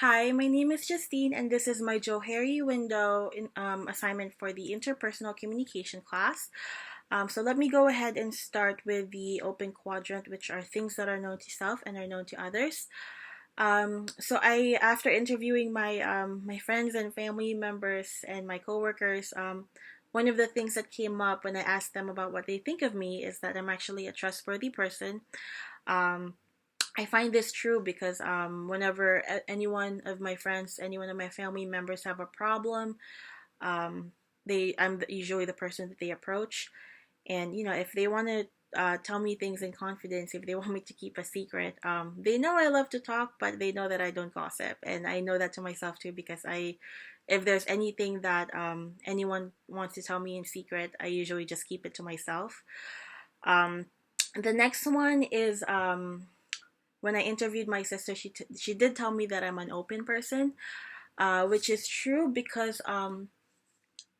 Hi, my name is Justine, and this is my Johari window assignment for the interpersonal communication class. So let me go ahead and start with the open quadrant, which are things that are known to self and are known to others. After interviewing my friends and family members and my coworkers, one of the things that came up when I asked them about what they think of me is that I'm actually a trustworthy person. Um, I find this true because whenever any one of my friends, any one of my family members have a problem, um, I'm usually the person that they approach. And if they want to tell me things in confidence, if they want me to keep a secret, they know I love to talk, but they know that I don't gossip, and I know that to myself too because if there's anything that anyone wants to tell me in secret, I usually just keep it to myself. Um, the next one is when I interviewed my sister, she did tell me that I'm an open person, which is true because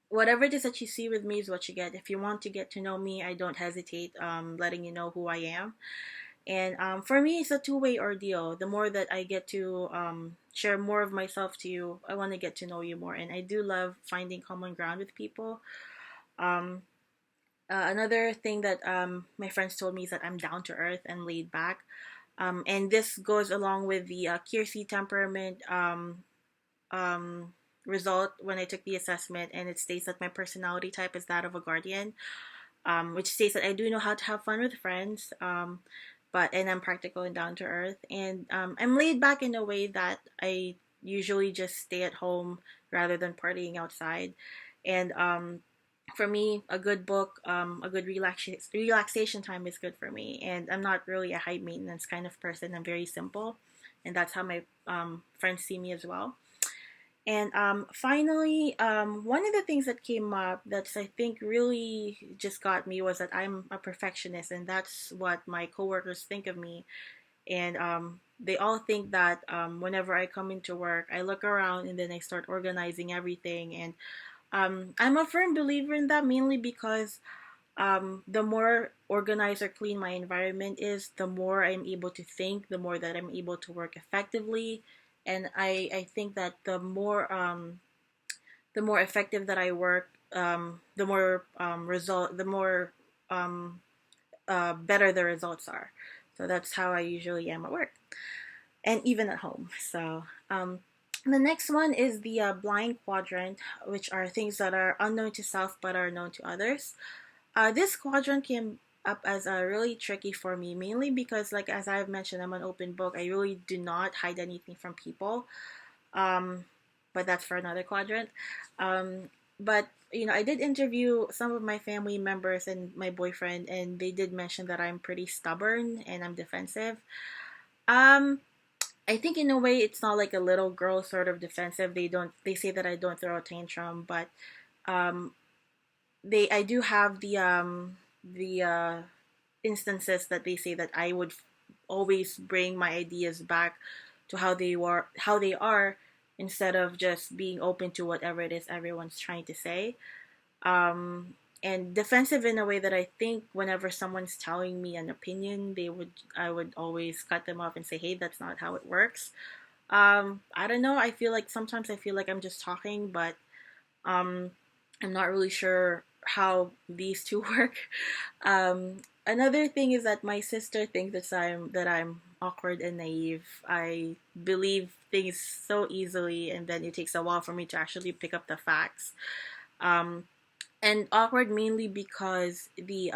whatever it is that you see with me is what you get. If you want to get to know me, I don't hesitate letting you know who I am. And for me, it's a two-way ordeal. The more that I get to share more of myself to you, I want to get to know you more, and I do love finding common ground with people. Um, Another thing that my friends told me is that I'm down to earth and laid back. And this goes along with the Kiersey temperament um, result when I took the assessment, and it states that my personality type is that of a guardian, which states that I do know how to have fun with friends, and I'm practical and down to earth, and I'm laid back in a way that I usually just stay at home rather than partying outside, and for me, a good book, a good relaxation time is good for me. And I'm not really a high maintenance kind of person. I'm very simple, and that's how my friends see me as well. And finally, one of the things that came up that's I think really just got me was that I'm a perfectionist, and that's what my coworkers think of me. And they all think that whenever I come into work, I look around and then I start organizing everything, and I'm a firm believer in that mainly because the more organized or clean my environment is, the more I'm able to think, the more that I'm able to work effectively. And I think that the more effective that I work, the more the more better the results are. So that's how I usually am at work and even at home. The next one is the blind quadrant, which are things that are unknown to self but are known to others. This quadrant came up as really tricky for me, mainly because, like as I've mentioned, I'm an open book. I really do not hide anything from people. Um, but that's for another quadrant. Um, but I did interview some of my family members and my boyfriend, and they did mention that I'm pretty stubborn and I'm defensive. Um, I think in a way it's not like a little girl sort of defensive. They say that I don't throw a tantrum, but um they I do have the instances that they say that I would always bring my ideas back to how they are instead of just being open to whatever it is everyone's trying to say. Um and defensive in a way that I think whenever someone's telling me an opinion, I would always cut them off and say, "Hey, that's not how it works." I don't know. Sometimes I feel like I'm just talking, but um, I'm not really sure how these two work. Another thing is that my sister thinks that I'm awkward and naive. I believe things so easily, and then it takes a while for me to actually pick up the facts. Um, and awkward mainly because the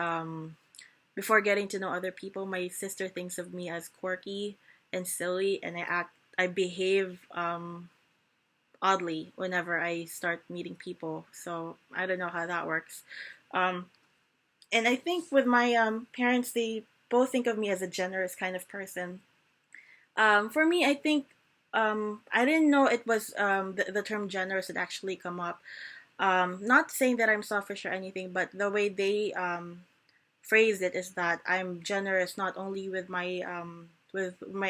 before getting to know other people, my sister thinks of me as quirky and silly, and I behave oddly whenever I start meeting people. So I don't know how that works. Um, and I think with my parents, they both think of me as a generous kind of person. For me, I think I didn't know it was the term generous had actually come up. Not saying that I'm selfish or anything, but the way they phrased it is that I'm generous not only with my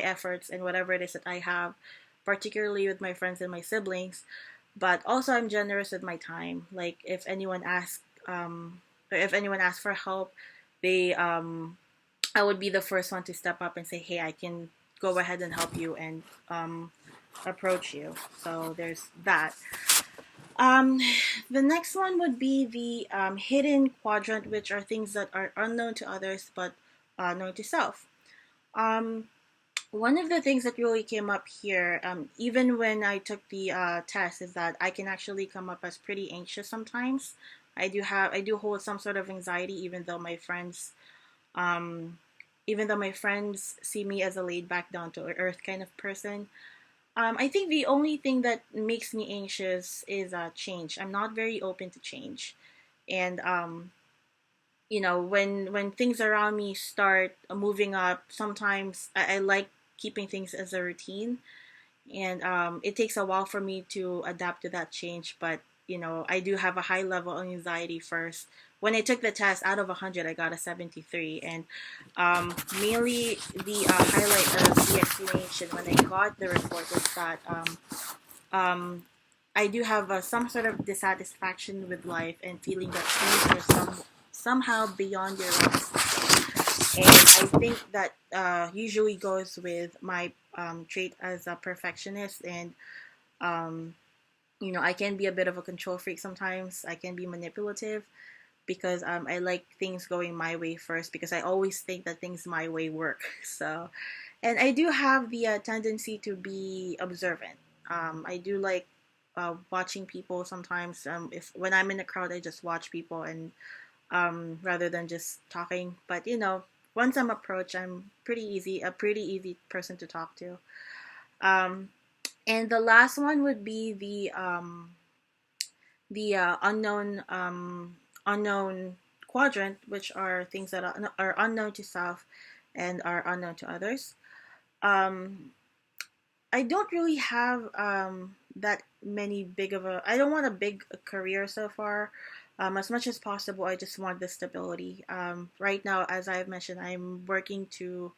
efforts and whatever it is that I have, particularly with my friends and my siblings, but also I'm generous with my time. Like if anyone asks for help, they I would be the first one to step up and say, "Hey, I can go ahead and help you," and approach you. So there's that. Um, the next one would be the hidden quadrant, which are things that are unknown to others but known to self. Um, One of the things that really came up here, even when I took the test, is that I can actually come up as pretty anxious sometimes. I do hold some sort of anxiety, um, even though my friends see me as a laid back, down to earth kind of person. I think the only thing that makes me anxious is change. I'm not very open to change, and when things around me start moving up, sometimes I like keeping things as a routine, and it takes a while for me to adapt to that change. But I do have a high level of anxiety first. When I took the test, out of 100, I got a 73, and mainly the highlight of the explanation when I got the report was that um, I do have some sort of dissatisfaction with life and feeling that things are somehow beyond your grasp. And I think that usually goes with my trait as a perfectionist. And um, I can be a bit of a control freak sometimes. I can be manipulative because I like things going my way first, because I always think that things my way work. So, and I do have the tendency to be observant. I do like watching people sometimes. If when I'm in a crowd, I just watch people, and rather than just talking. But once I'm approached, I'm a pretty easy person to talk to. Um, and the last one would be the unknown quadrant, which are things that are unknown to self and are unknown to others. Um, I don't really have that many big of a. I don't want a big career so far. As much as possible, I just want the stability. Right now, as I've mentioned, I'm working to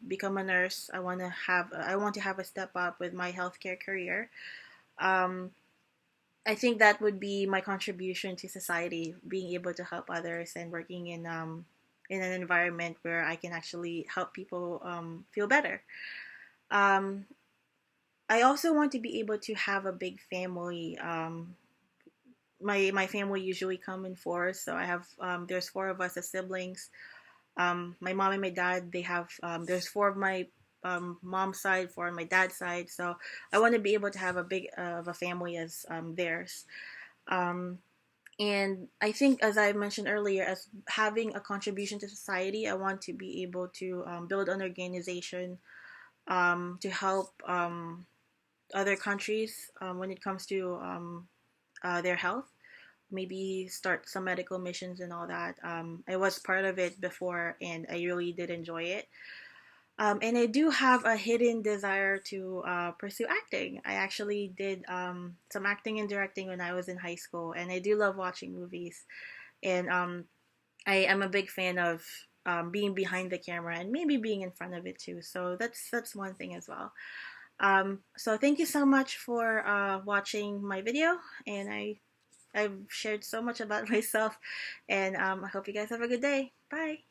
become a nurse. I want to have a step up with my healthcare career. Um, I think that would be my contribution to society, being able to help others and working in an environment where I can actually help people feel better. Um, I also want to be able to have a big family. My family usually come in fours, so I have there's four of us as siblings. My mom and my dad, they have there's four of my mom's side, four on my dad's side. So I want to be able to have a big of a family as theirs. Um, and I think, as I mentioned earlier, as having a contribution to society, I want to be able to build an organization to help other countries when it comes to their health. Maybe start some medical missions and all that. I was part of it before, and I really did enjoy it. And I do have a hidden desire to pursue acting. I actually did some acting and directing when I was in high school, and I do love watching movies. And I am a big fan of being behind the camera and maybe being in front of it too. So that's one thing as well. So thank you so much for watching my video, and I've shared so much about myself, and I hope you guys have a good day. Bye.